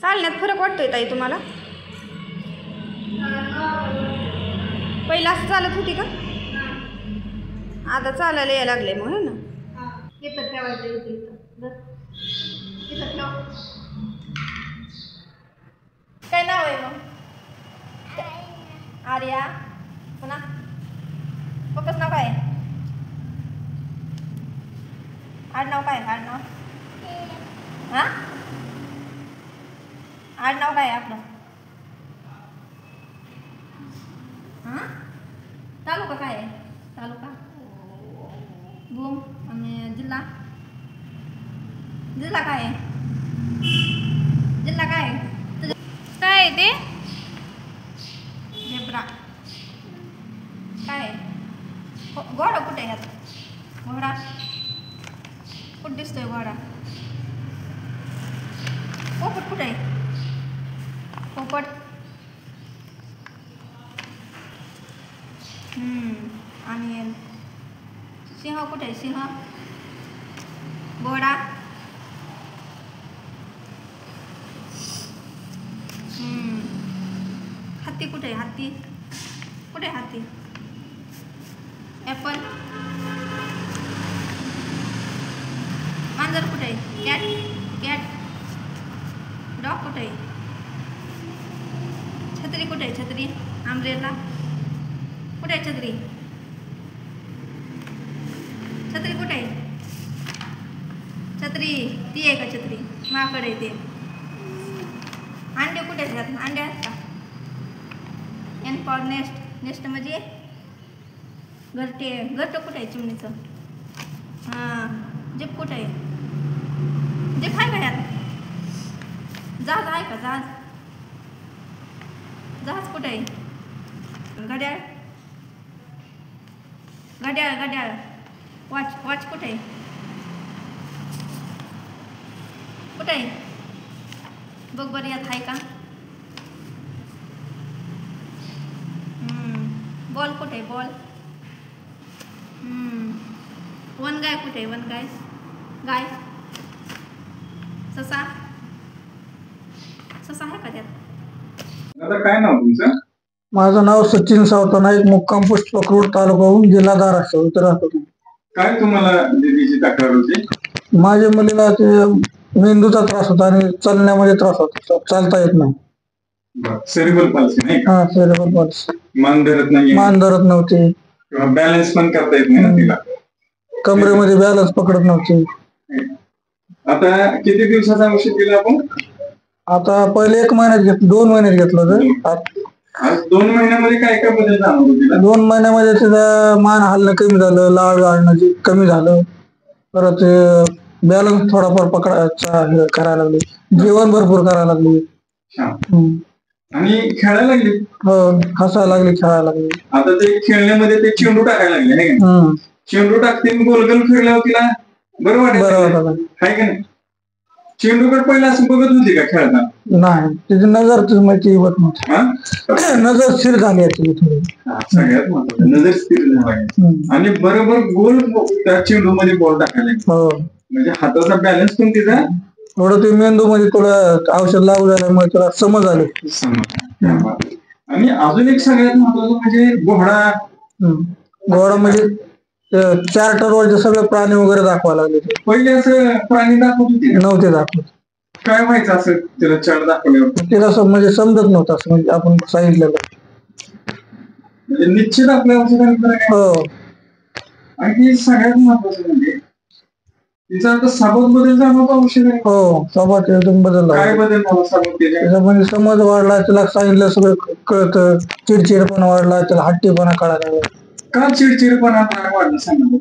चालण्यात फरक वाटतोय ताई तुम्हाला? पहिला असं चालत होती का? आता चालायला यायला लागले मग है ना. इथं ठेवायचं इथं ठेव. काय नाव आहे मग? आर्या. पुन्हा पप्पाच नाव काय आहे? आडनाव काय? आडनाव हा आडनाव काय आपलं? हां तालुका काय आहे? तालुका भूम. आणि जिल्हा? जिल्हा काय आहे? जिल्हा काय आहे? काय आहे ते? झेब्रा. काय आहे? घोडा कुठे आहे? घोडा कुठं दिसतोय घोडा? पोपट कुठे आहे? पोपट आणि सिंह कुठे आहे? सिंह. घोडा हत्ती कुठे आहे? हत्ती कुठे आहे? हत्ती. ॲपल. मांजर कुठे आहे? कॅट. डॉग कुठे आहे? छत्री कुठे आहे? छत्री. आंब्रेला कुठे आहे? छत्री कुठे आहे? छत्री ती आहे का? छत्री माकडे आहे ते. अंडे कुठे आहेत? अंडे आहेत का? एन फॉर नेस्ट म्हणजे घरट कुठे आहे? चिमणीचं. जीप कुठे आहे? जीप आहे का यात? जहाज आहे का? जहाज कुठे आहे? घड्याळ. वॉच कुठे आहे? कुठे आहे? बघ बरं यात आहे का? बॉल कुठे आहे? बॉल. वन गाय कुठे आहे? One guy. ससा आहे का त्यात? काय नाव तुमचं? माझं नाव सचिन सावता नाईक, मुक्काम पोस्ट पक्रूड, तालुका जिल्हा धाराशिव इथं राहतो. काय तुम्हाला दीदीची तक्रार होती? माझ्या मुलीला ते मेंदूचा त्रास होता आणि चालण्यामध्ये त्रास होता, चालता येत नाही. सेरिब्रल पॉल्सी नाही का? हा सेरिब्रल पॉल्सी. मान धरत नव्हती. बॅलन्स पण करता येत नाही ना तिला. कमरेमध्ये बॅलन्स पकडत नव्हती. आता किती दिवसाचा औषध दिलं आपण? आता पहिले 1 महिन्यात घेतलं, 2 महिन्यात घेतलं होतं. आज 2 महिन्यामध्ये काय काय बदल जाणवतो तिला? 2 महिन्यामध्ये तिचं मान हलणं कमी झालं, लाळ गाळणं कमी झालं, परत बॅलन्स थोडाफार पकडायचा करायला लागली, जेवण भरपूर करायला लागली. आणि खेळायला लागली. हो, हसायला लागली, खेळायला लागली. आता ते खेळण्यामध्ये ते चेंडू टाकायला लागले नाही का? चेंडू टाकते गोलगोल फिरल्यावर तिला बरं वाटत आहे का नाही? चेंडूकडे पहिला असं बघत होती का खेळताना? नाही, तिची नजर माहिती होत नव्हती. नजर स्थिर झाली आहे थोडी. सगळ्यात महत्वाचं नजर स्थिर झाली आणि बरोबर गोल त्या चेंडू मध्ये बॉल टाकायला. म्हणजे हाताचा बॅलन्स पण तिचा थोडं ते मेंदू मध्ये थोडं औषध लागू झाल्यामुळे तुला समज आली. आणि अजून एक सगळ्यात महत्वाचं म्हणजे घोडा म्हणजे चार्टरवरचे सगळे प्राणी वगैरे दाखवायला लागले. पहिले असं प्राणी दाखवत होते नव्हते दाखवत. काय व्हायचं असं तिला चार्ट दाखवल्यावर? तिला म्हणजे समजत नव्हतं असं, म्हणजे आपण सांगितलेलं. म्हणजे निश्चित आपल्या औषधांकडे. हो. आणि सगळ्यात महत्वाचं म्हणजे तिचा आता सबक बदल जाणवतो औषध. हो, सबक एकदम बदलला. काय बदल झाला सबक? त्याचा म्हणजे समज वाढला, तिला सांगितलं सगळं कळतं. चिडचिडपणा वाढला, त्याला हट्टीपणा कळायला लागला. का चिडचिडपणा वाढला सांगा?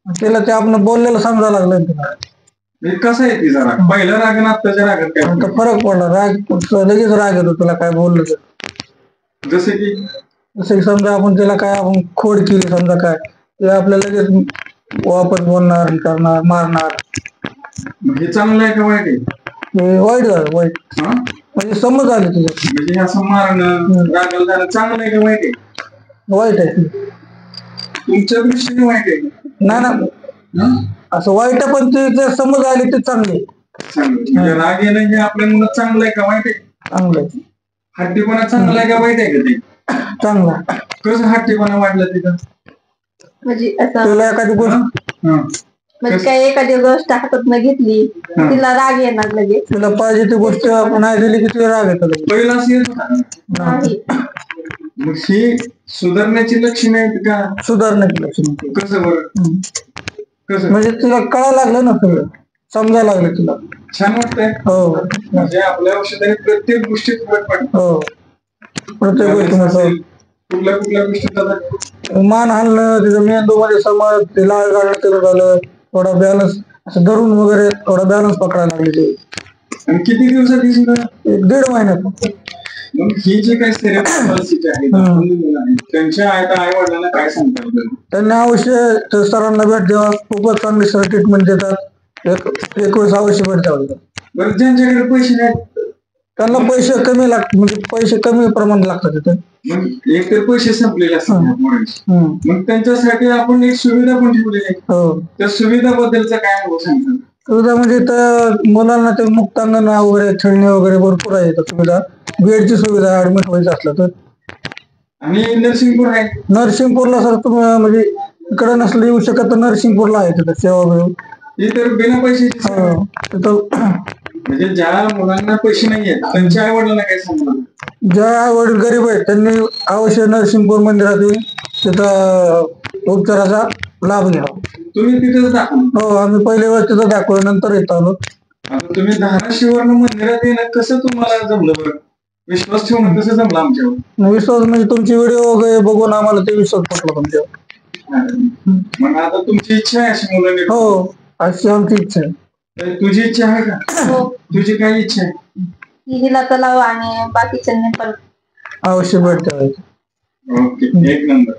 तिला ते आपण बोललेलं समजायला लागलं. तिला कसं आहे तिचा राग? पहिला राग आणि आत्ताच्या रागात काय फरक पडला? लगेच राग येतो तुला काय बोललं तर. जसे की समजा आपण तिला काय आपण खोड केली समजा, काय ते आपल्याला लगेच वापस बोलणार, करणार, मारणार. हे चांगलं आहे का वाईट आहे? हे वाईट झालं. वाईट म्हणजे समज आली तुझ्या. म्हणजे असं मारणं, रागाला जाणं चांगलं आहे का वाईट आहे? वाईट आहे. तुमच्या दृष्टीने वाईट आहे? नाही ना, असं वाईट पण ते समज आली ते चांगली. चांगलं म्हणजे राग येणं हे आपल्या मुलात चांगलं आहे का वाईट आहे? चांगलं आहे. हट्टीपणा चांगला आहे का वाईट आहे का ते? चांगलं आहे. कसं हट्टीपणा वाढला तिथं? म्हणजे असं तुला एखादी गोष्ट म्हणजे काही एखादी गोष्ट हातात घेतली तिला राग येणार लगेच. तुला पाहिजे ती गोष्ट नाही दिली की तुला राग येतो लगेच. पहिला असं येत होता का? नाही. मग ही सुधारण्याची लक्षणे आहेत का? सुधारण्याची लक्षण कसं बरं? कसं म्हणजे तुला कळायला लागलं ना, सगळं समजायला लागलं तुला. छान वाटतंय. हो म्हणजे आपल्या औषधाने प्रत्येक गोष्टीत फरक पडतो. हो प्रत्येक गोष्टीमध्ये कुठल्या कुठल्या गोष्टीत मान हलणं, तिथं मेंदूमध्ये समज, ते लाळ गाळणं चालू झालं, थोडा बॅलन्स असं धरून वगैरे थोडा बॅलन्स पकडायला लागले ते. आणि किती दिवसात ही सुद्धा? 1-1.5 महिन्यात. मग ही जी काही परिस्थिती आहे त्यांच्या आई वडिलांना काय सांगतात? त्यांना अवश्य सरांना भेट द्यावा, खूपच चांगली सर ट्रीटमेंट देतात. एक वेळेस अवश्य भेट द्यावं. बरं ज्यांच्याकडे पैसे नाहीत त्यांना पैसे कमी लागतात, म्हणजे पैसे कमी प्रमाणात लागतात तिथे. मग एक तर पैसे संपलेले असतात मग त्यांच्यासाठी आपण एक सुविधा पण ठेवली आहे. हो त्या सुविधाबद्दलचा काय अनुभव सांगतात? सुविधा म्हणजे तर मुलांना ते मुक्तांगण वगैरे, खेळणे वगैरे भरपूर आहे सुविधा. बेडची सुविधा ऍडमिट व्हायचं असलं तर. आणि नरसिंगपूर आहे. नरसिंगपूरला सर तुम्ही म्हणजे इकडे नसलं येऊ शकत तर नरसिंगपूरला आहे तिथं सेवा मिळून. ही तर बिना पैशाची तिथं म्हणजे ज्या मुलांना पैसे नाहीयेत त्यांच्या आई वडिलांना काय सांगणार? ज्या आई वडील गरीब आहेत त्यांनी अवश्य नरसिंगपूर मंदिरात येऊन तिथं उपचाराचा लाभ घ्यावा. तुम्ही तिथेच दाखवा? हो, आम्ही पहिले वेळेस तिथं दाखवलं, नंतर येत आलो. आता तुम्ही धाराशिववरून मंदिरात येणं कसं तुम्हाला जमलं बरं? विश्वास ठेवणं कसं जमलं आमच्यावर? विश्वास म्हणजे तुमची व्हिडिओ वगैरे बघून आम्हाला ते विश्वास पटला तुमच्यावर. मग आता तुमची इच्छा आहे अशी मुलांनी? हो, अशी आमची इच्छा आहे. तुझी इच्छा आहे का? हो. तुझी काय इच्छा आहे? हिला तलाव आणि बाकीच्यांनी पण अवश्य भेट द्यावी. ओके, एक नंबर.